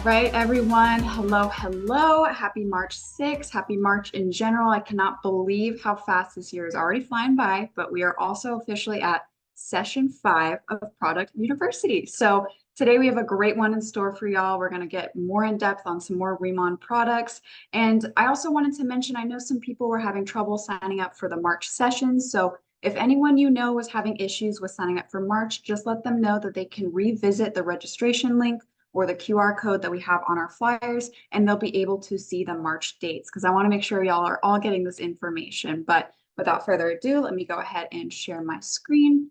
right, everyone. Hello, hello. Happy March 6th. Happy March in general. I cannot believe how fast this year is already flying by, but we are also officially at session 5 of Product University. So today we have a great one in store for y'all. We're going to get more in depth on some more RIMAN products. And I also wanted to mention, I know some people were having trouble signing up for the March sessions. So if anyone you know was having issues with signing up for March, just let them know that they can revisit the registration link or the QR code that we have on our flyers, and they'll be able to see the March dates because I want to make sure y'all are all getting this information. But without further ado, let me go ahead and share my screen.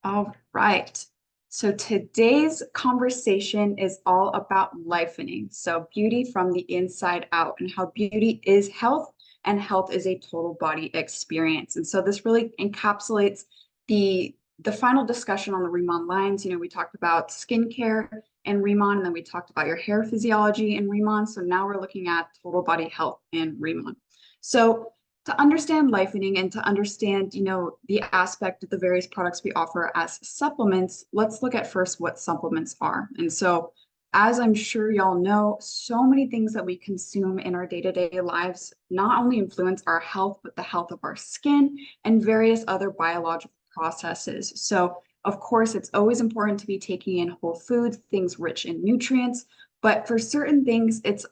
All right. So today's conversation is all about lifening. So beauty from the inside out and how beauty is health and health is a total body experience. And so this really encapsulates the final discussion on the RIMAN lines. You know, we talked about skincare and RIMAN, and then we talked about your hair physiology and RIMAN. So now we're looking at total body health and RIMAN. So to understand lifening and to understand, you know, the aspect of the various products we offer as supplements, let's look at first what supplements are. And so, as I'm sure y'all know, so many things that we consume in our day-to-day lives not only influence our health, but the health of our skin and various other biological processes. So, of course, it's always important to be taking in whole foods, things rich in nutrients, but for certain things, it's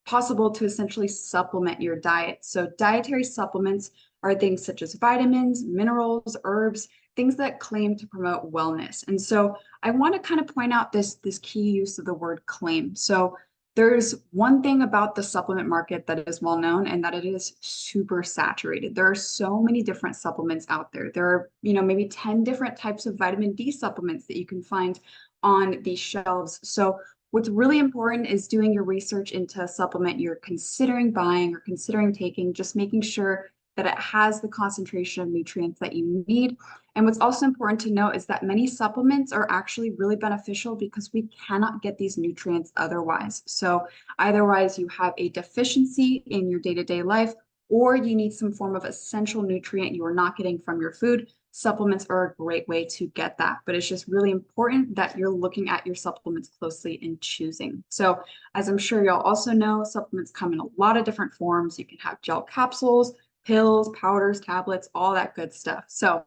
possible to essentially supplement your diet. So dietary supplements are things such as vitamins, minerals, herbs, things that claim to promote wellness. And so I want to kind of point out this key use of the word claim. So there's one thing about the supplement market that is well known, and that it is super saturated. There are so many different supplements out there. There are, you know, maybe 10 different types of vitamin D supplements that you can find on these shelves. So what's really important is doing your research into a supplement you're considering buying or considering taking, just making sure that it has the concentration of nutrients that you need. And what's also important to note is that many supplements are actually really beneficial because we cannot get these nutrients otherwise. So otherwise you have a deficiency in your day-to-day life, or you need some form of essential nutrient you are not getting from your food. Supplements are a great way to get that, but it's just really important that you're looking at your supplements closely and choosing. So as I'm sure y'all also know, supplements come in a lot of different forms. You can have gel capsules, pills, powders, tablets, all that good stuff. So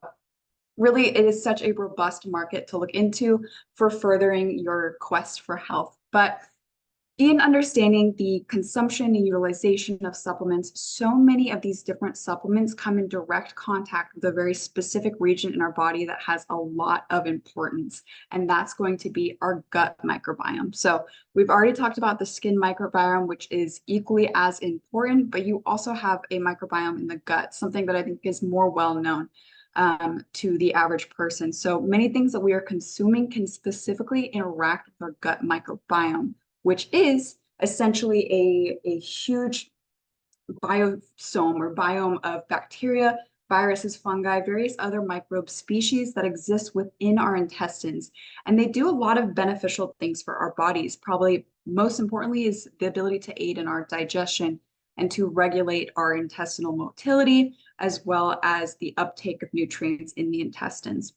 really, it is such a robust market to look into for furthering your quest for health. But in understanding the consumption and utilization of supplements, so many of these different supplements come in direct contact with a very specific region in our body that has a lot of importance, and that's going to be our gut microbiome. So we've already talked about the skin microbiome, which is equally as important, but you also have a microbiome in the gut, something that I think is more well known to the average person. So many things that we are consuming can specifically interact with our gut microbiome, which is essentially a huge biosome or biome of bacteria, viruses, fungi, various other microbe species that exist within our intestines. And they do a lot of beneficial things for our bodies. Probably most importantly is the ability to aid in our digestion and to regulate our intestinal motility, as well as the uptake of nutrients in the intestines.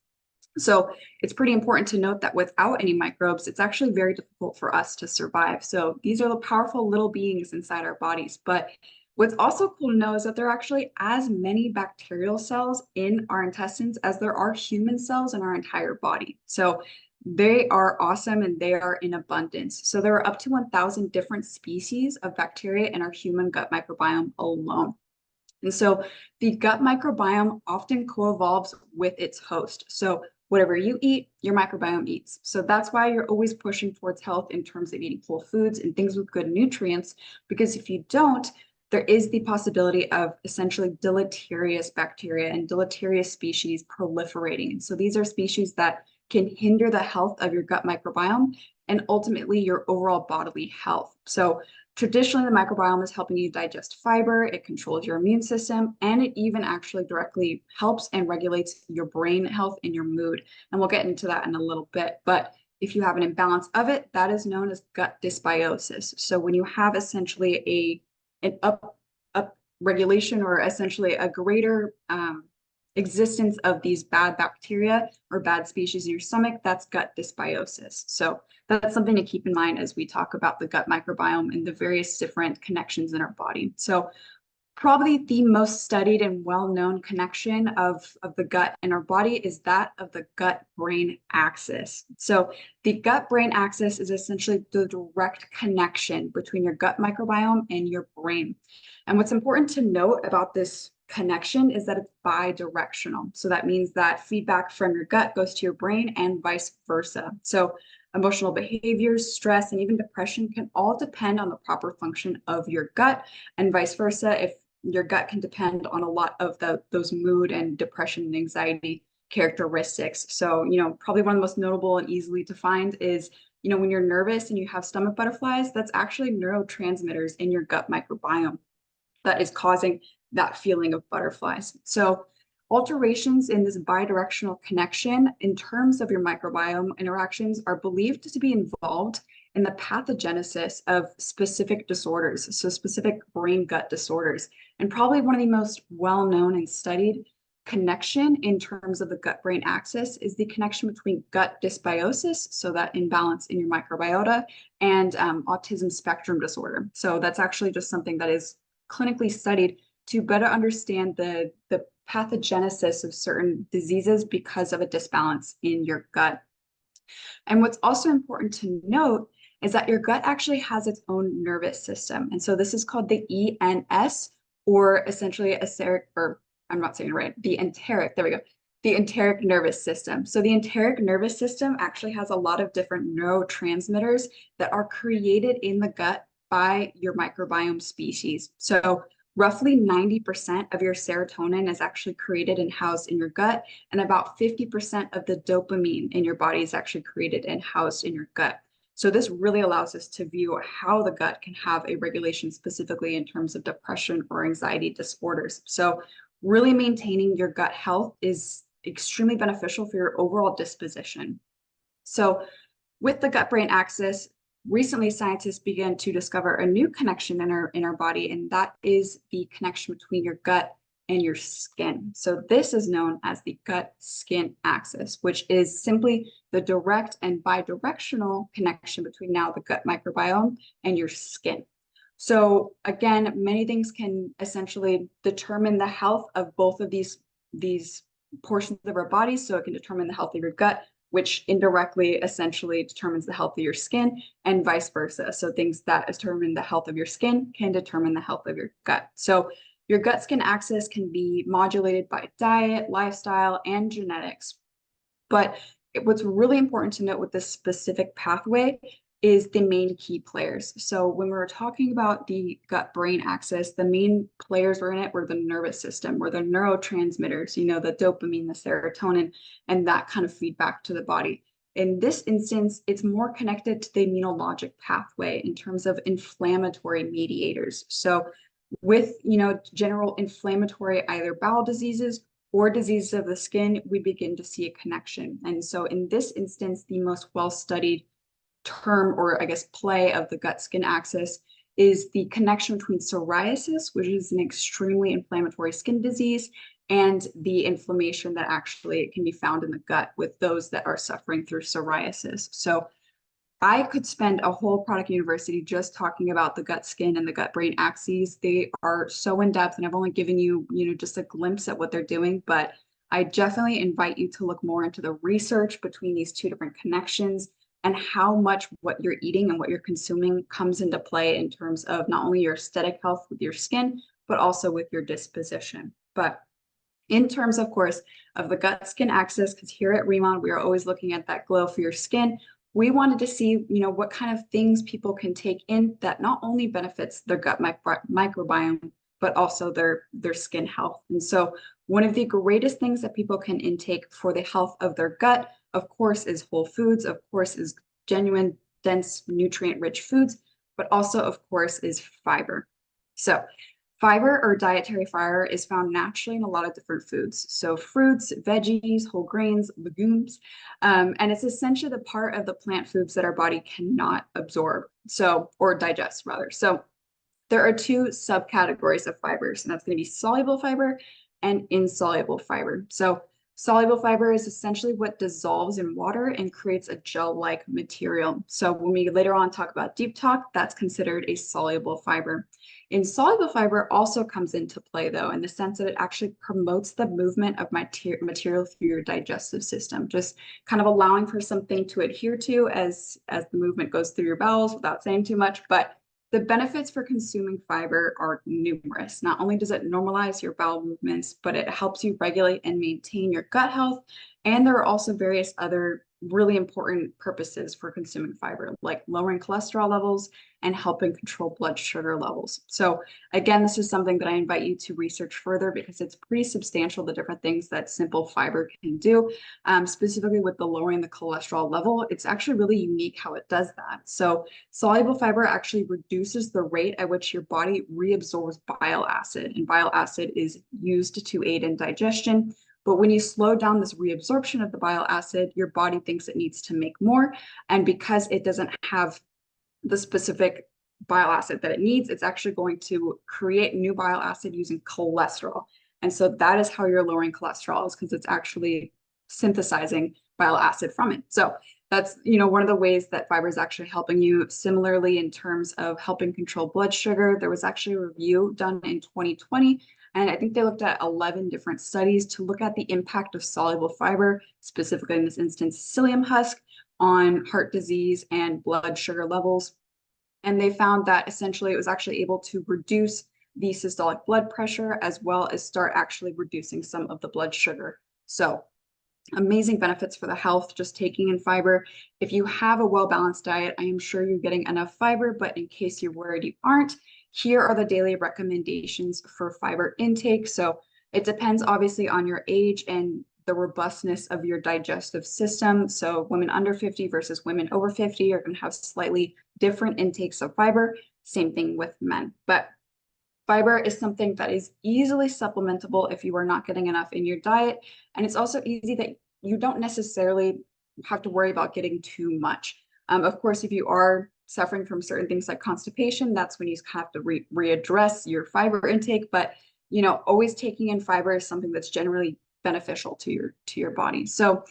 So it's pretty important to note that without any microbes, it's actually very difficult for us to survive. So these are the powerful little beings inside our bodies. But what's also cool to know is that there are actually as many bacterial cells in our intestines as there are human cells in our entire body. So they are awesome and they are in abundance. So there are up to 1,000 different species of bacteria in our human gut microbiome alone. And so the gut microbiome often co-evolves with its host. So whatever you eat, your microbiome eats. So that's why you're always pushing towards health in terms of eating whole foods and things with good nutrients, because if you don't, there is the possibility of essentially deleterious bacteria and deleterious species proliferating. And so these are species that can hinder the health of your gut microbiome and ultimately your overall bodily health. So traditionally, the microbiome is helping you digest fiber, it controls your immune system, and it even actually directly helps and regulates your brain health and your mood. And we'll get into that in a little bit. But if you have an imbalance of it, that is known as gut dysbiosis. So when you have essentially an up regulation or essentially a greater existence of these bad bacteria or bad species in your stomach, that's gut dysbiosis. So that's something to keep in mind as we talk about the gut microbiome and the various different connections in our body. So probably the most studied and well-known connection of the gut in our body is that of the gut-brain axis. So the gut-brain axis is essentially the direct connection between your gut microbiome and your brain. And what's important to note about this connection is that it's bidirectional. So that means that feedback from your gut goes to your brain and vice versa. So emotional behaviors, stress, and even depression can all depend on the proper function of your gut, and vice versa. If your gut can depend on a lot of those mood and depression and anxiety characteristics. So, probably one of the most notable and easily defined is, when you're nervous and you have stomach butterflies, that's actually neurotransmitters in your gut microbiome that is causing that feeling of butterflies. So alterations in this bidirectional connection in terms of your microbiome interactions are believed to be involved in the pathogenesis of specific disorders, so specific brain gut disorders. And probably one of the most well-known and studied connection in terms of the gut-brain axis is the connection between gut dysbiosis, so that imbalance in your microbiota, and autism spectrum disorder. So that's actually just something that is clinically studied to better understand the pathogenesis of certain diseases because of a disbalance in your gut. And what's also important to note is that your gut actually has its own nervous system. And so this is called the ENS, or essentially I'm not saying it right, the enteric, there we go, the enteric nervous system. So the enteric nervous system actually has a lot of different neurotransmitters that are created in the gut by your microbiome species. So roughly 90% of your serotonin is actually created and housed in your gut, and about 50% of the dopamine in your body is actually created and housed in your gut. So this really allows us to view how the gut can have a regulation specifically in terms of depression or anxiety disorders. So really maintaining your gut health is extremely beneficial for your overall disposition. So with the gut-brain axis, recently scientists began to discover a new connection in our body, and that is the connection between your gut and your skin. So this is known as the gut-skin axis, which is simply the direct and bidirectional connection between now the gut microbiome and your skin. So again, many things can essentially determine the health of both of these portions of our bodies. So it can determine the health of your gut, which indirectly essentially determines the health of your skin, and vice versa. So things that determine the health of your skin can determine the health of your gut. So your gut-skin axis can be modulated by diet, lifestyle, and genetics. But what's really important to note with this specific pathway is the main key players. So when we're talking about the gut-brain axis, the main players were in it were the nervous system, were the neurotransmitters, the dopamine, the serotonin, and that kind of feedback to the body. In this instance, it's more connected to the immunologic pathway in terms of inflammatory mediators. So with, general inflammatory either bowel diseases or diseases of the skin, we begin to see a connection. And so in this instance, the most well-studied term, or I guess play, of the gut-skin axis is the connection between psoriasis, which is an extremely inflammatory skin disease, and the inflammation that actually can be found in the gut with those that are suffering through psoriasis. So I could spend a whole product university just talking about the gut skin and the gut brain axes. They are so in depth, and I've only given you, just a glimpse at what they're doing, but I definitely invite you to look more into the research between these two different connections and how much what you're eating and what you're consuming comes into play in terms of not only your aesthetic health with your skin, but also with your disposition. But in terms, of course, of the gut skin axis, because here at RIMAN, we are always looking at that glow for your skin. We wanted to see, what kind of things people can take in that not only benefits their gut microbiome, but also their skin health. And so one of the greatest things that people can intake for the health of their gut, of course, is whole foods, of course, is genuine, dense, nutrient-rich foods, but also, of course, is fiber. So fiber, or dietary fiber, is found naturally in a lot of different foods. So fruits, veggies, whole grains, legumes, and it's essentially the part of the plant foods that our body cannot absorb, or digest rather. So there are two subcategories of fibers, and that's going to be soluble fiber and insoluble fiber. So soluble fiber is essentially what dissolves in water and creates a gel-like material. So when we later on talk about deep talk, that's considered a soluble fiber. Insoluble fiber also comes into play, though, in the sense that it actually promotes the movement of material through your digestive system, just kind of allowing for something to adhere to as the movement goes through your bowels without saying too much. But the benefits for consuming fiber are numerous. Not only does it normalize your bowel movements, but it helps you regulate and maintain your gut health. And there are also various other really important purposes for consuming fiber, like lowering cholesterol levels and helping control blood sugar levels. So again, this is something that I invite you to research further because it's pretty substantial, the different things that simple fiber can do. Specifically with the lowering the cholesterol level, it's actually really unique how it does that. So soluble fiber actually reduces the rate at which your body reabsorbs bile acid, and bile acid is used to aid in digestion. But when you slow down this reabsorption of the bile acid, your body thinks it needs to make more. And because it doesn't have the specific bile acid that it needs, it's actually going to create new bile acid using cholesterol. And so that is how you're lowering cholesterol, is because it's actually synthesizing bile acid from it. So that's, one of the ways that fiber is actually helping you. Similarly, in terms of helping control blood sugar, there was actually a review done in 2020. And I think they looked at 11 different studies to look at the impact of soluble fiber, specifically in this instance, psyllium husk, on heart disease and blood sugar levels. And they found that essentially it was actually able to reduce the systolic blood pressure as well as start actually reducing some of the blood sugar. So amazing benefits for the health, just taking in fiber. If you have a well-balanced diet, I am sure you're getting enough fiber, but in case you're worried you aren't, here are the daily recommendations for fiber intake. So it depends obviously on your age and the robustness of your digestive system. So women under 50 versus women over 50 are going to have slightly different intakes of fiber. Same thing with men. But fiber is something that is easily supplementable if you are not getting enough in your diet. And it's also easy that you don't necessarily have to worry about getting too much. Of course, if you are suffering from certain things like constipation, that's when you have to readdress your fiber intake. But always taking in fiber is something that's generally beneficial to your body. So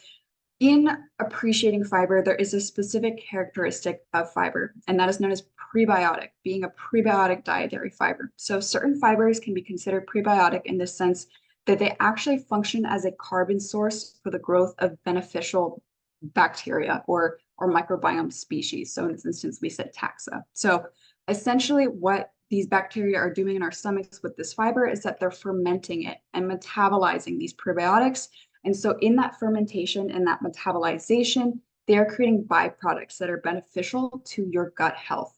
in appreciating fiber, there is a specific characteristic of fiber, and that is known as prebiotic, being a prebiotic dietary fiber. So certain fibers can be considered prebiotic in the sense that they actually function as a carbon source for the growth of beneficial bacteria or microbiome species. So in this instance, we said taxa. So essentially what these bacteria are doing in our stomachs with this fiber is that they're fermenting it and metabolizing these prebiotics. And so in that fermentation and that metabolization, they are creating byproducts that are beneficial to your gut health.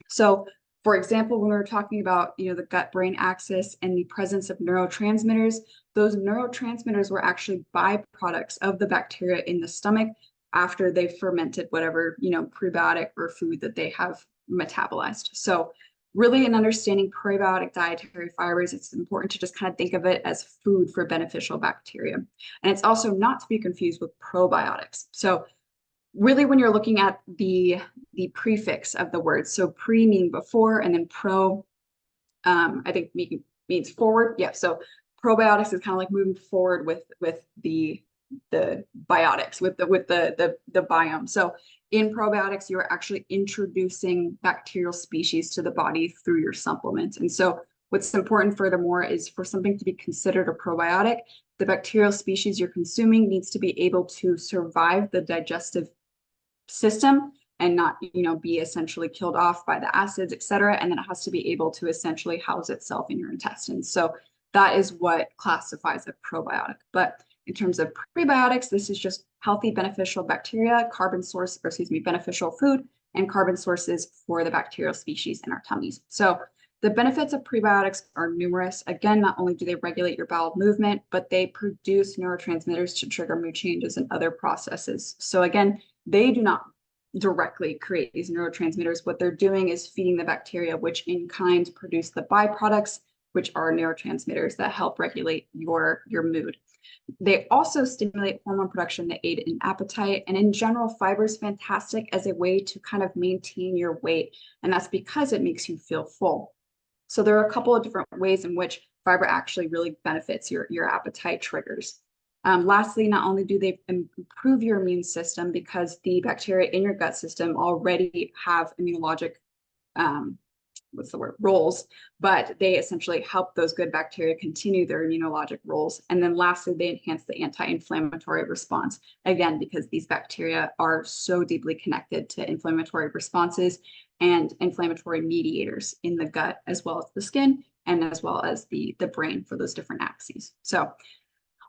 So for example, when we were talking about, the gut-brain axis and the presence of neurotransmitters, those neurotransmitters were actually byproducts of the bacteria in the stomach after they've fermented whatever, prebiotic or food that they have metabolized. So really in understanding prebiotic dietary fibers, it's important to just kind of think of it as food for beneficial bacteria. And it's also not to be confused with probiotics. So really when you're looking at the prefix of the word, so pre meaning before and then pro, I think means forward. Yeah, so probiotics is kind of like moving forward with the biotics, with the biome. So in probiotics, you're actually introducing bacterial species to the body through your supplements. And so what's important furthermore is for something to be considered a probiotic, the bacterial species you're consuming needs to be able to survive the digestive system and not, be essentially killed off by the acids, et cetera. And then it has to be able to essentially house itself in your intestines. So that is what classifies a probiotic. But in terms of prebiotics, this is just healthy, beneficial bacteria, beneficial food, and carbon sources for the bacterial species in our tummies. So the benefits of prebiotics are numerous. Again, not only do they regulate your bowel movement, but they produce neurotransmitters to trigger mood changes and other processes. So again, they do not directly create these neurotransmitters. What they're doing is feeding the bacteria, which in kind produce the byproducts, which are neurotransmitters that help regulate your mood. They also stimulate hormone production that aid in appetite. And in general, fiber is fantastic as a way to kind of maintain your weight. And that's because it makes you feel full. So there are a couple of different ways in which fiber actually really benefits your appetite triggers. Lastly, not only do they improve your immune system because the bacteria in your gut system already have immunologic um, what's the word, roles, but they essentially help those good bacteria continue their immunologic roles. And then lastly, they enhance the anti-inflammatory response. Again, because these bacteria are so deeply connected to inflammatory responses and inflammatory mediators in the gut, as well as the skin, and as well as the brain for those different axes. So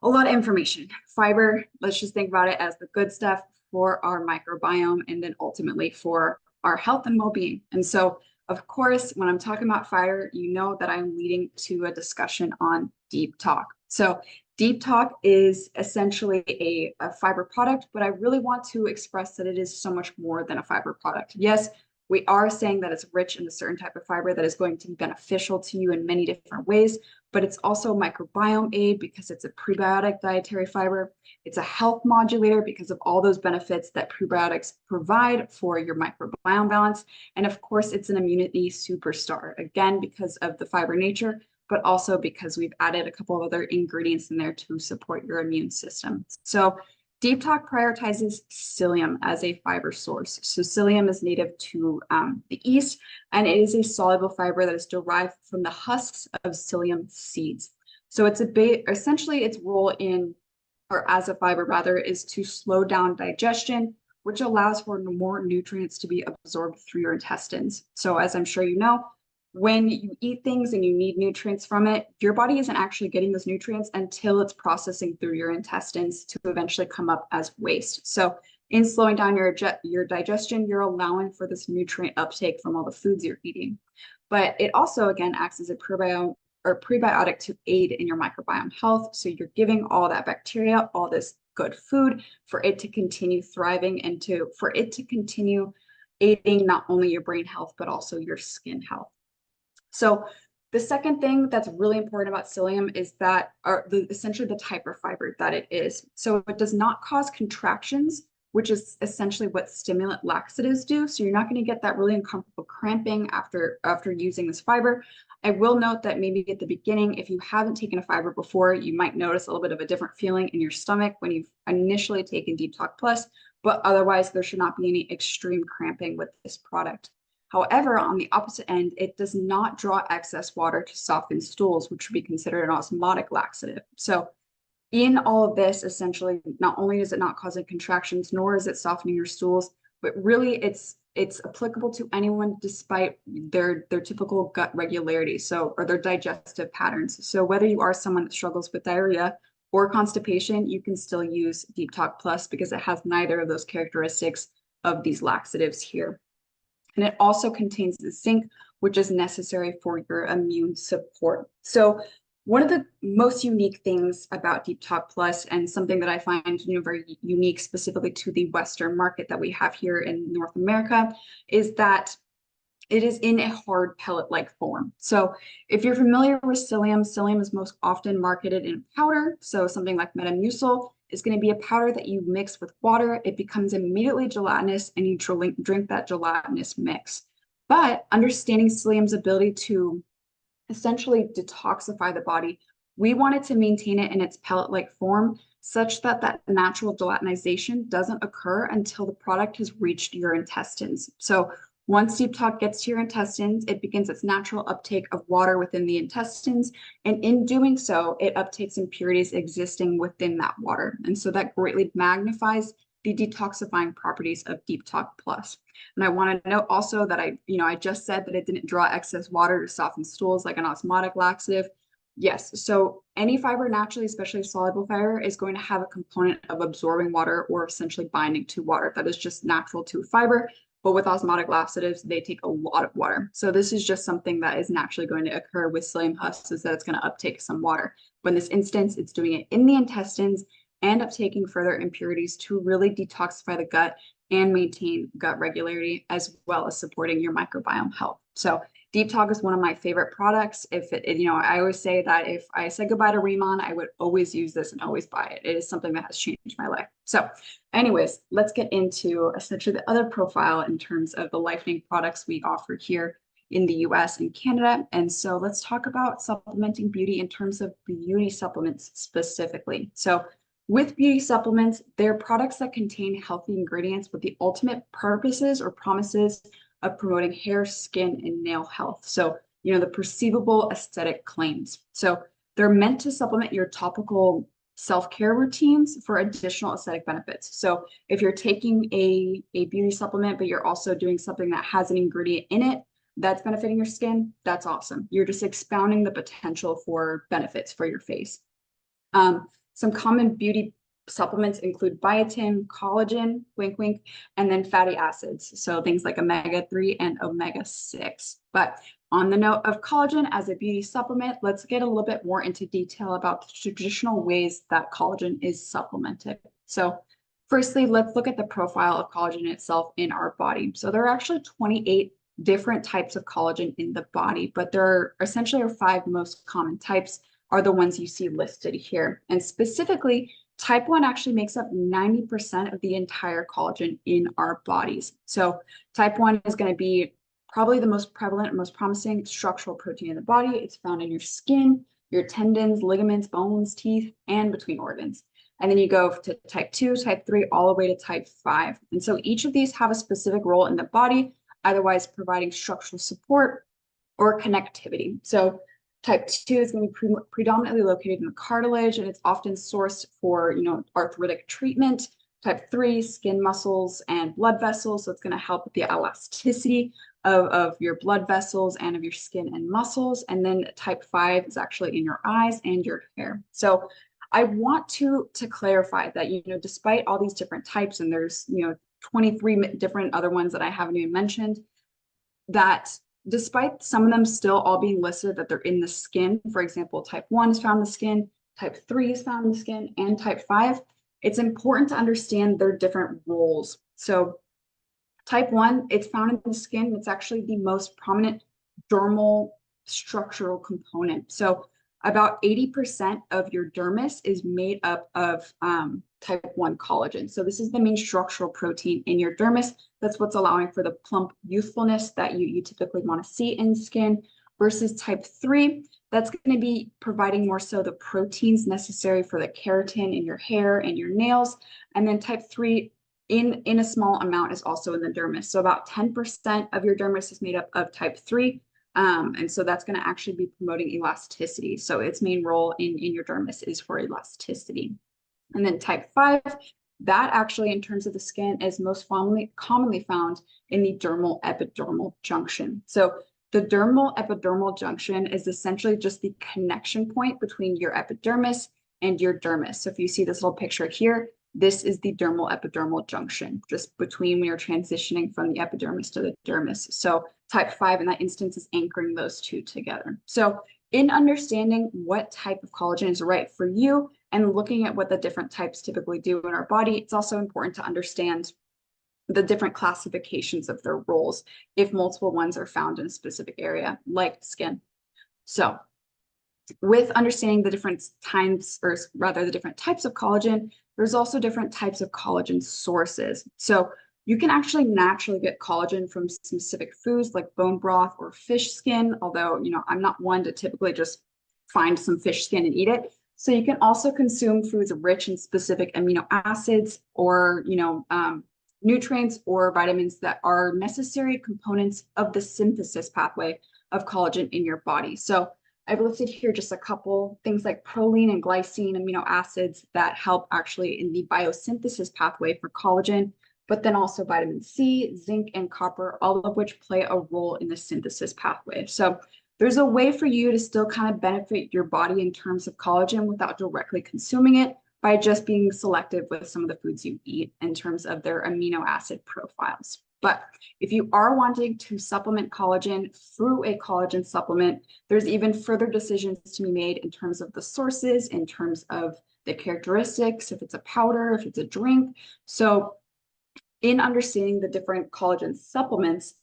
a lot of information. Fiber, let's just think about it as the good stuff for our microbiome and then ultimately for our health and well-being. And so, of course, when I'm talking about fiber, you know that I'm leading to a discussion on deep talk. So deep talk is essentially a fiber product, but I really want to express that it is so much more than a fiber product. Yes, we are saying that it's rich in a certain type of fiber that is going to be beneficial to you in many different ways, but it's also a microbiome aid because it's a prebiotic dietary fiber. It's a health modulator because of all those benefits that prebiotics provide for your microbiome balance. And of course, it's an immunity superstar, again, because of the fiber nature, but also because we've added a couple of other ingredients in there to support your immune system. So Deep Talk prioritizes psyllium as a fiber source. So psyllium is native to the East, and it is a soluble fiber that is derived from the husks of psyllium seeds. So it's essentially its role in, or as a fiber rather, is to slow down digestion, which allows for more nutrients to be absorbed through your intestines. So as I'm sure you know, when you eat things and you need nutrients from it, your body isn't actually getting those nutrients until it's processing through your intestines to eventually come up as waste. So in slowing down your digestion, you're allowing for this nutrient uptake from all the foods you're eating. But it also, again, acts as a prebiotic to aid in your microbiome health. So you're giving all that bacteria, all this good food for it to continue thriving and for it to continue aiding not only your brain health, but also your skin health. So the second thing that's really important about psyllium is that, essentially the type of fiber that it is. So it does not cause contractions, which is essentially what stimulant laxatives do. So you're not going to get that really uncomfortable cramping after using this fiber. I will note that maybe at the beginning, if you haven't taken a fiber before, you might notice a little bit of a different feeling in your stomach when you've initially taken Deep Talk Plus, but otherwise there should not be any extreme cramping with this product. However, on the opposite end, it does not draw excess water to soften stools, which would be considered an osmotic laxative. So in all of this, essentially, not only is it not causing contractions, nor is it softening your stools, but really it's applicable to anyone despite their typical gut regularity, or their digestive patterns. So whether you are someone that struggles with diarrhea or constipation, you can still use Deep Talk Plus because it has neither of those characteristics of these laxatives here. And it also contains the zinc, which is necessary for your immune support. So one of the most unique things about Deep Talk Plus, and something that I find very unique specifically to the Western market that we have here in North America, is that it is in a hard pellet-like form. So if you're familiar with psyllium, psyllium is most often marketed in powder. So something like Metamucil is going to be a powder that you mix with water. It becomes immediately gelatinous and you drink that gelatinous mix. But understanding psyllium's ability to essentially detoxify the body, we wanted to maintain it in its pellet-like form such that that natural gelatinization doesn't occur until the product has reached your intestines. So once Deep Talk gets to your intestines, it begins its natural uptake of water within the intestines. And in doing so, it uptakes impurities existing within that water. And so that greatly magnifies the detoxifying properties of Deep Talk Plus. And I want to note also that I just said that it didn't draw excess water to soften stools like an osmotic laxative. Yes, so any fiber naturally, especially soluble fiber, is going to have a component of absorbing water or essentially binding to water. That is just natural to fiber. But with osmotic laxatives, they take a lot of water. So this is just something that is naturally going to occur with psyllium husks, is that it's going to uptake some water. But in this instance, it's doing it in the intestines and uptaking further impurities to really detoxify the gut and maintain gut regularity, as well as supporting your microbiome health. So Deep Talk is one of my favorite products. I always say that if I said goodbye to RIMAN, I would always use this and always buy it. It is something that has changed my life. So anyways, let's get into essentially the other profile in terms of the Lifening products we offer here in the US and Canada. And so let's talk about supplementing beauty in terms of beauty supplements specifically. So with beauty supplements, they're products that contain healthy ingredients with the ultimate purposes or promises of promoting hair, skin, and nail health. So, the perceivable aesthetic claims. So they're meant to supplement your topical self-care routines for additional aesthetic benefits. So if you're taking a beauty supplement, but you're also doing something that has an ingredient in it that's benefiting your skin, that's awesome. You're just expounding the potential for benefits for your face. Some common beauty supplements include biotin, collagen, wink, wink, and then fatty acids. So things like omega-3 and omega-6. But on the note of collagen as a beauty supplement, let's get a little bit more into detail about the traditional ways that collagen is supplemented. So firstly, let's look at the profile of collagen itself in our body. So there are actually 28 different types of collagen in the body, but there are essentially 5 most common types are the ones you see listed here. And specifically, type 1 actually makes up 90% of the entire collagen in our bodies. So type 1 is going to be probably the most prevalent and most promising structural protein in the body. It's found in your skin, your tendons, ligaments, bones, teeth, and between organs. And then you go to type 2, type 3, all the way to type 5. And so each of these have a specific role in the body, otherwise providing structural support or connectivity. So type 2 is going to be predominantly located in the cartilage, and it's often sourced for, arthritic treatment. Type 3, skin, muscles, and blood vessels. So it's going to help with the elasticity of your blood vessels and of your skin and muscles. And then type 5 is actually in your eyes and your hair. So I want to clarify that, despite all these different types, and there's, 23 different other ones that I haven't even mentioned, that despite some of them still all being listed that they're in the skin, for example, type 1 is found in the skin, type 3 is found in the skin, and type 5, it's important to understand their different roles. So type 1, it's found in the skin. It's actually the most prominent dermal structural component. So about 80% of your dermis is made up of type 1 collagen. So this is the main structural protein in your dermis. That's what's allowing for the plump youthfulness that you typically want to see in skin, versus type 3. That's going to be providing more so the proteins necessary for the keratin in your hair and your nails. And then type 3 in a small amount is also in the dermis. So about 10% of your dermis is made up of type 3. And so that's going to actually be promoting elasticity. So its main role in your dermis is for elasticity. And then type 5, that actually in terms of the skin is most commonly found in the dermal epidermal junction. So the dermal epidermal junction is essentially just the connection point between your epidermis and your dermis. So if you see this little picture here, this is the dermal epidermal junction, just between when you're transitioning from the epidermis to the dermis. So type 5 in that instance is anchoring those two together. So in understanding what type of collagen is right for you and looking at what the different types typically do in our body, it's also important to understand the different classifications of their roles if multiple ones are found in a specific area, like skin. So with understanding the different times, or rather the different types of collagen, there's also different types of collagen sources. So you can actually naturally get collagen from specific foods like bone broth or fish skin, although, I'm not one to typically just find some fish skin and eat it. So you can also consume foods rich in specific amino acids or, nutrients or vitamins that are necessary components of the synthesis pathway of collagen in your body. So I've listed here just a couple things like proline and glycine amino acids that help actually in the biosynthesis pathway for collagen, but then also vitamin C, zinc, and copper, all of which play a role in the synthesis pathway. So there's a way for you to still kind of benefit your body in terms of collagen without directly consuming it by just being selective with some of the foods you eat in terms of their amino acid profiles. But if you are wanting to supplement collagen through a collagen supplement, there's even further decisions to be made in terms of the sources, in terms of the characteristics, if it's a powder, if it's a drink. So in understanding the different collagen supplements,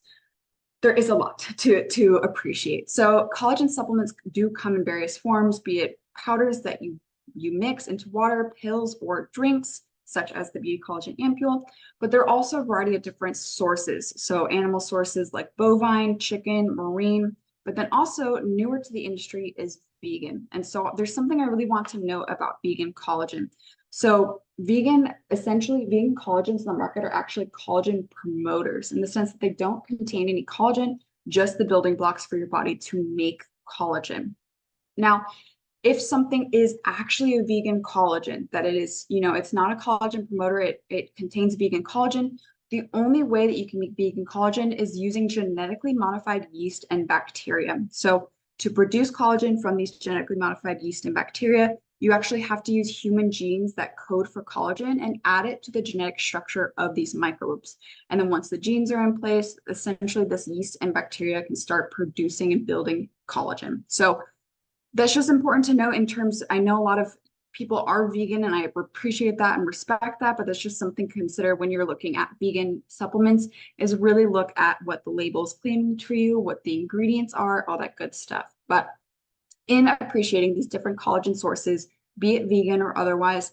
there is a lot to appreciate. So collagen supplements do come in various forms, be it powders that you mix into water, pills, or drinks. such as the Beauty Collagen Ampule, but there are also a variety of different sources. So animal sources like bovine, chicken, marine, but then also newer to the industry is vegan. And so there's something I really want to know about vegan collagen. So essentially vegan collagens in the market are actually collagen promoters in the sense that they don't contain any collagen, just the building blocks for your body to make collagen. Now, if something is actually a vegan collagen, that it is, it's not a collagen promoter, it contains vegan collagen. The only way that you can make vegan collagen is using genetically modified yeast and bacteria. So to produce collagen from these genetically modified yeast and bacteria, you actually have to use human genes that code for collagen and add it to the genetic structure of these microbes. And then once the genes are in place, essentially this yeast and bacteria can start producing and building collagen. So that's just important to know in terms, I know a lot of people are vegan and I appreciate that and respect that, but that's just something to consider when you're looking at vegan supplements is really look at what the labels claim to you, what the ingredients are, all that good stuff. But in appreciating these different collagen sources, be it vegan or otherwise,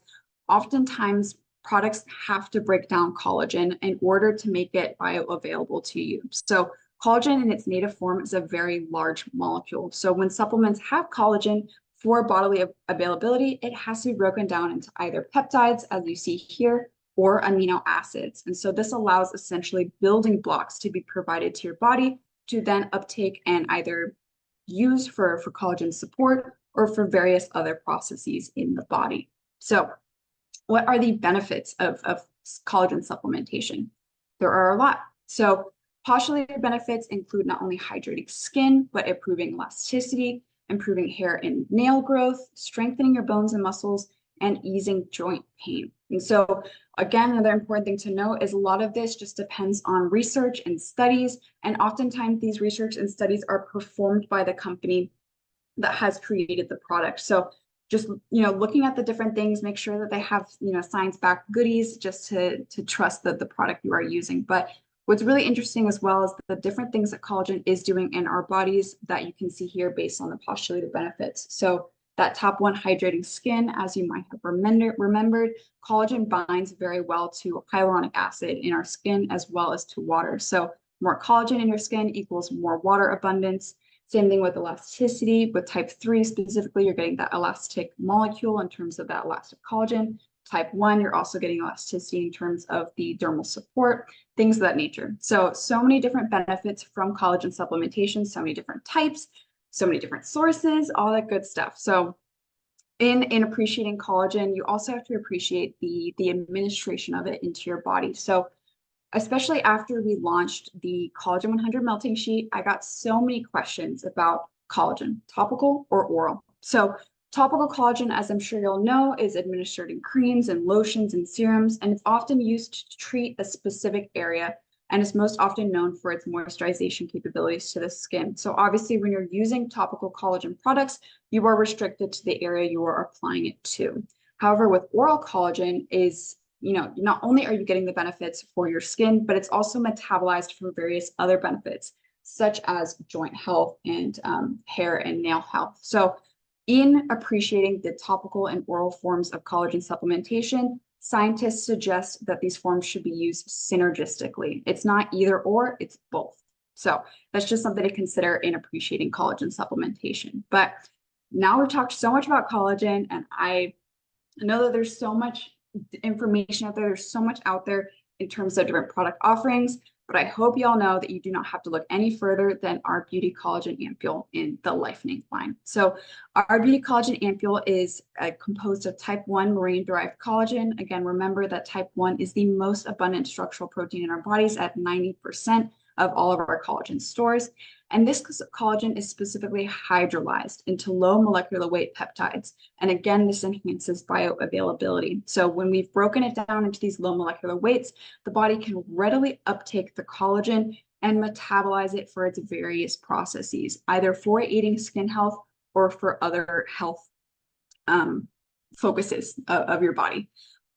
oftentimes products have to break down collagen in order to make it bioavailable to you. So collagen in its native form is a very large molecule. So when supplements have collagen for bodily availability, it has to be broken down into either peptides, as you see here, or amino acids. And so this allows essentially building blocks to be provided to your body to then uptake and either use for collagen support or for various other processes in the body. So what are the benefits of collagen supplementation? There are a lot. So postulated benefits include not only hydrating skin, but improving elasticity, improving hair and nail growth, strengthening your bones and muscles, and easing joint pain. And so again, another important thing to know is a lot of this just depends on research and studies. And oftentimes these research and studies are performed by the company that has created the product. So just, looking at the different things, make sure that they have, science-backed goodies just to trust the product you are using. But what's really interesting as well is the different things that collagen is doing in our bodies that you can see here based on the postulated benefits. So that top one, hydrating skin, as you might have remembered, collagen binds very well to hyaluronic acid in our skin as well as to water. So more collagen in your skin equals more water abundance. Same thing with elasticity. With type 3 specifically, you're getting that elastic molecule in terms of that elastic collagen. Type 1, you're also getting elasticity in terms of the dermal support, things of that nature. So many different benefits from collagen supplementation, so many different types, so many different sources, all that good stuff. So in appreciating collagen, you also have to appreciate the administration of it into your body. So especially after we launched the Collagen 100 melting sheet, I got so many questions about collagen, topical or oral. So topical collagen, as I'm sure you'll know, is administered in creams and lotions and serums, and it's often used to treat a specific area and is most often known for its moisturization capabilities to the skin. So obviously when you're using topical collagen products, you are restricted to the area you are applying it to. However, with oral collagen is not only are you getting the benefits for your skin, but it's also metabolized for various other benefits, such as joint health and hair and nail health. So in appreciating the topical and oral forms of collagen supplementation, scientists suggest that these forms should be used synergistically. It's not either or, it's both. So that's just something to consider in appreciating collagen supplementation. But now we've talked so much about collagen, and I know that there's so much information out there. There's so much out there in terms of different product offerings, but I hope y'all know that you do not have to look any further than our Beauty Collagen Ampule in the Lifening line. So our Beauty Collagen Ampule is composed of type 1 marine-derived collagen. Again, remember that type 1 is the most abundant structural protein in our bodies at 90% of all of our collagen stores. And this collagen is specifically hydrolyzed into low molecular weight peptides. And again, this enhances bioavailability. So when we've broken it down into these low molecular weights, the body can readily uptake the collagen and metabolize it for its various processes, either for aiding skin health or for other health focuses of your body.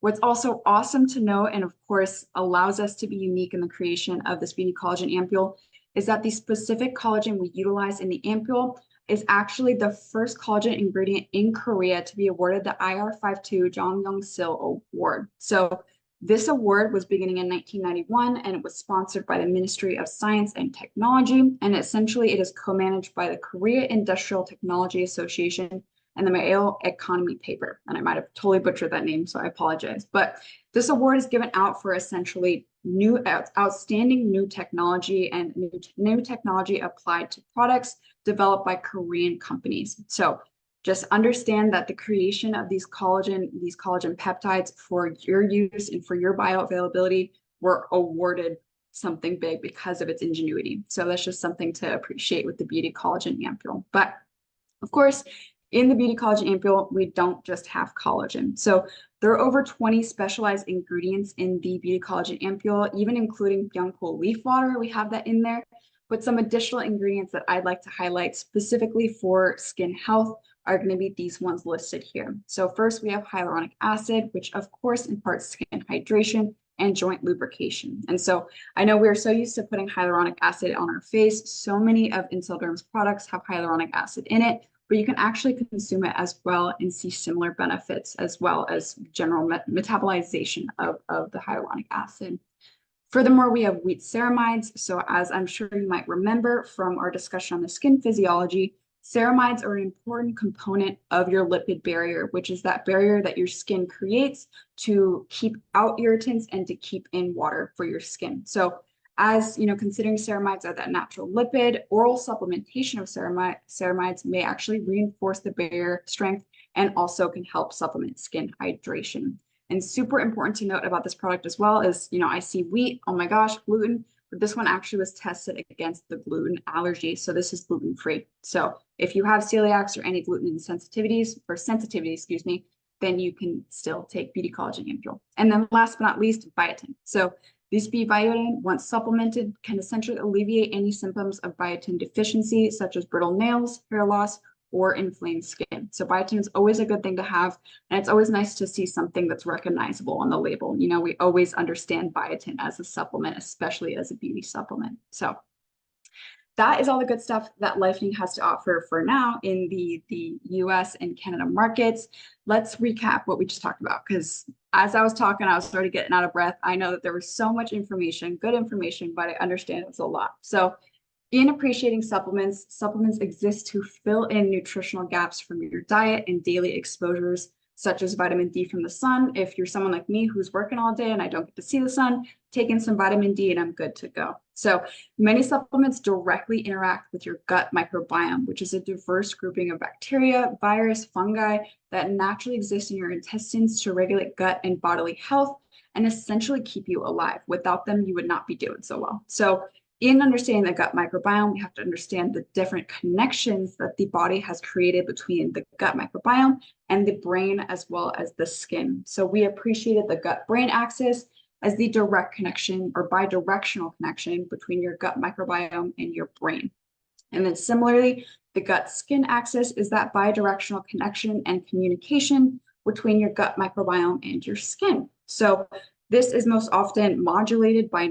What's also awesome to know, and of course allows us to be unique in the creation of this Beauty Collagen Ampule, is that the specific collagen we utilize in the ampule is actually the first collagen ingredient in Korea to be awarded the IR52 Jongyong-sil Award. So this award was beginning in 1991, and it was sponsored by the Ministry of Science and Technology. And essentially, it is co-managed by the Korea Industrial Technology Association and the Mail Economy paper. And I might have totally butchered that name, so I apologize. But this award is given out for essentially new, outstanding new technology and new technology applied to products developed by Korean companies. So just understand that the creation of these collagen peptides for your use and for your bioavailability were awarded something big because of its ingenuity. So that's just something to appreciate with the Beauty Collagen Ampule. But of course, in the Beauty Collagen Ampule, we don't just have collagen. So there are over 20 specialized ingredients in the Beauty Collagen Ampule, even including Byungkul leaf water. We have that in there. But some additional ingredients that I'd like to highlight specifically for skin health are going to be these ones listed here. So first, we have hyaluronic acid, which of course imparts skin hydration and joint lubrication. And so I know we're so used to putting hyaluronic acid on our face. So many of Inselderm's products have hyaluronic acid in it, but you can actually consume it as well and see similar benefits as well as general metabolization of the hyaluronic acid. Furthermore, we have wheat ceramides. So as I'm sure you might remember from our discussion on the skin physiology, ceramides are an important component of your lipid barrier, which is that barrier that your skin creates to keep out irritants and to keep in water for your skin. So as you know, considering ceramides are that natural lipid, oral supplementation of ceramides may actually reinforce the barrier strength and also can help supplement skin hydration. And super important to note about this product as well is, you know, I see wheat, oh my gosh, gluten, but this one actually was tested against the gluten allergy. So this is gluten-free. So if you have celiacs or any gluten sensitivities or sensitivity, excuse me, then you can still take Beauty Collagen Ampule. And then last but not least, biotin. So this B biotin, once supplemented, can essentially alleviate any symptoms of biotin deficiency, such as brittle nails, hair loss, or inflamed skin. So biotin is always a good thing to have, and it's always nice to see something that's recognizable on the label. You know, we always understand biotin as a supplement, especially as a beauty supplement. So that is all the good stuff that Lifening has to offer for now in the US and Canada markets. Let's recap what we just talked about, because as I was talking, I was already getting out of breath. I know that there was so much information, good information, but I understand it was a lot. So in appreciating supplements, supplements exist to fill in nutritional gaps from your diet and daily exposures, such as vitamin D from the sun. If you're someone like me who's working all day and I don't get to see the sun, take in some vitamin D and I'm good to go. So many supplements directly interact with your gut microbiome, which is a diverse grouping of bacteria, virus, fungi that naturally exist in your intestines to regulate gut and bodily health and essentially keep you alive. Without them, you would not be doing so well. So in understanding the gut microbiome, we have to understand the different connections that the body has created between the gut microbiome and the brain, as well as the skin. So we appreciated the gut-brain axis as the direct connection or bidirectional connection between your gut microbiome and your brain. And then similarly, the gut-skin axis is that bidirectional connection and communication between your gut microbiome and your skin. So this is most often modulated by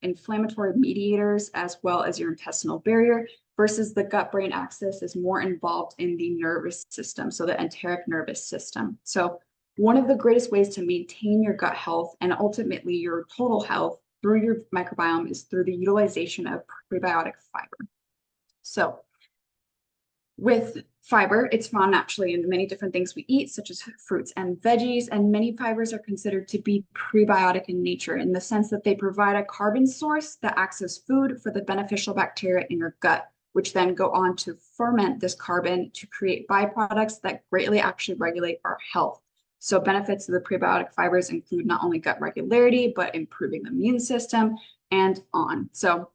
inflammatory mediators as well as your intestinal barrier, versus the gut-brain axis is more involved in the nervous system, so the enteric nervous system. So one of the greatest ways to maintain your gut health and ultimately your total health through your microbiome is through the utilization of prebiotic fiber. So with fiber, it's found naturally in many different things we eat, such as fruits and veggies, and many fibers are considered to be prebiotic in nature in the sense that they provide a carbon source that acts as food for the beneficial bacteria in your gut, which then go on to ferment this carbon to create byproducts that greatly actually regulate our health. So benefits of the prebiotic fibers include not only gut regularity, but improving the immune system and on. So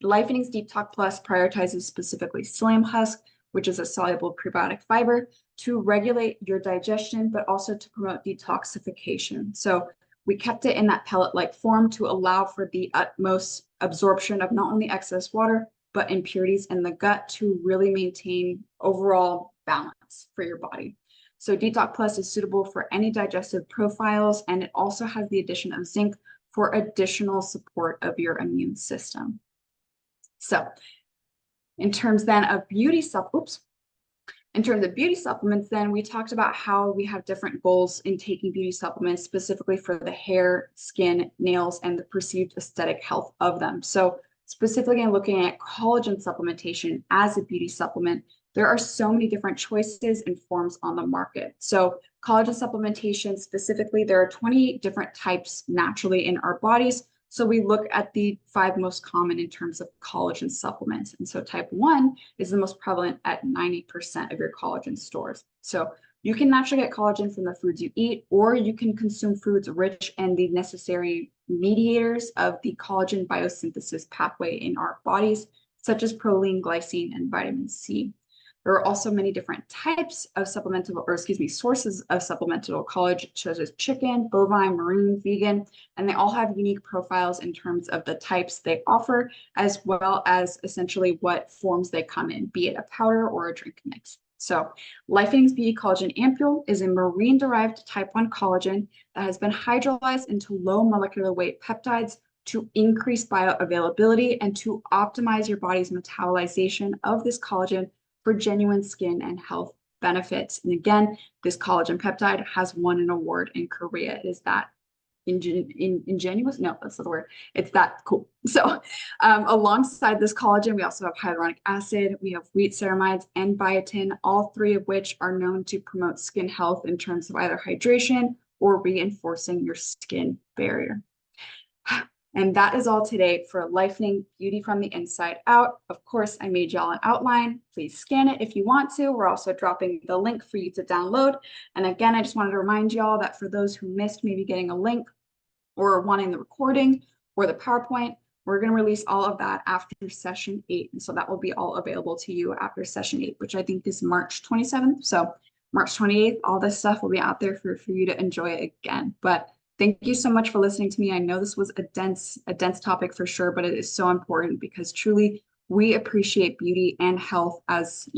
Lifening's Deep Talk Plus prioritizes specifically psyllium husk, which is a soluble prebiotic fiber, to regulate your digestion, but also to promote detoxification. So we kept it in that pellet-like form to allow for the utmost absorption of not only excess water, but impurities in the gut to really maintain overall balance for your body. So Detox Plus is suitable for any digestive profiles, and it also has the addition of zinc for additional support of your immune system. So In terms then of beauty sup, oops, in terms of beauty supplements, then we talked about how we have different goals in taking beauty supplements, specifically for the hair, skin, nails, and the perceived aesthetic health of them. So specifically in looking at collagen supplementation as a beauty supplement, there are so many different choices and forms on the market. So collagen supplementation specifically, there are 20 different types naturally in our bodies. So we look at the 5 most common in terms of collagen supplements. And so type 1 is the most prevalent at 90% of your collagen stores. So you can naturally get collagen from the foods you eat, or you can consume foods rich in the necessary mediators of the collagen biosynthesis pathway in our bodies, such as proline, glycine, and vitamin C. There are also many different types of supplemental, or excuse me, sources of supplemental collagen, such as chicken, bovine, marine, vegan, and they all have unique profiles in terms of the types they offer, as well as essentially what forms they come in, be it a powder or a drink mix. So Lifeing's Beauty Collagen Ampule is a marine-derived type 1 collagen that has been hydrolyzed into low molecular weight peptides to increase bioavailability and to optimize your body's metabolization of this collagen for genuine skin and health benefits. And again, this collagen peptide has won an award in Korea. Is that ingenuous? No, that's not the word. It's that cool. So alongside this collagen, we also have hyaluronic acid, we have wheat ceramides and biotin, all 3 of which are known to promote skin health in terms of either hydration or reinforcing your skin barrier. And that is all today for Lifening Beauty from the Inside Out. Of course, I made y'all an outline. Please scan it if you want to. We're also dropping the link for you to download. And again, I just wanted to remind y'all that for those who missed maybe getting a link or wanting the recording or the PowerPoint, we're going to release all of that after session 8. And so that will be all available to you after session 8, which I think is March 27th. So March 28th, all this stuff will be out there for you to enjoy again. But thank you so much for listening to me. I know this was a dense topic for sure, but it is so important because truly we appreciate beauty and health as,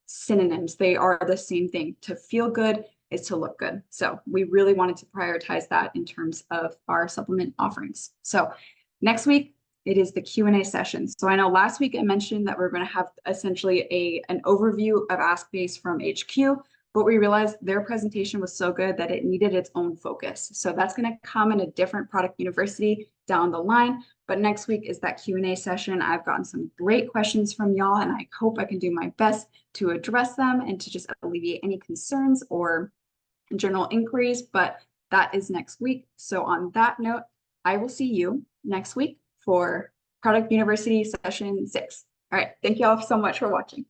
synonyms. They are the same thing. To feel good is to look good. So we really wanted to prioritize that in terms of our supplement offerings. So next week, it is the Q&A session. So I know last week I mentioned that we're going to have essentially an overview of Ask Base from HQ. But we realized their presentation was so good that it needed its own focus. So that's going to come in a different product university down the line. But next week is that Q&A session. I've gotten some great questions from y'all, and I hope I can do my best to address them and to just alleviate any concerns or general inquiries. But that is next week. So on that note, I will see you next week for Product University session 6. All right. Thank you all so much for watching.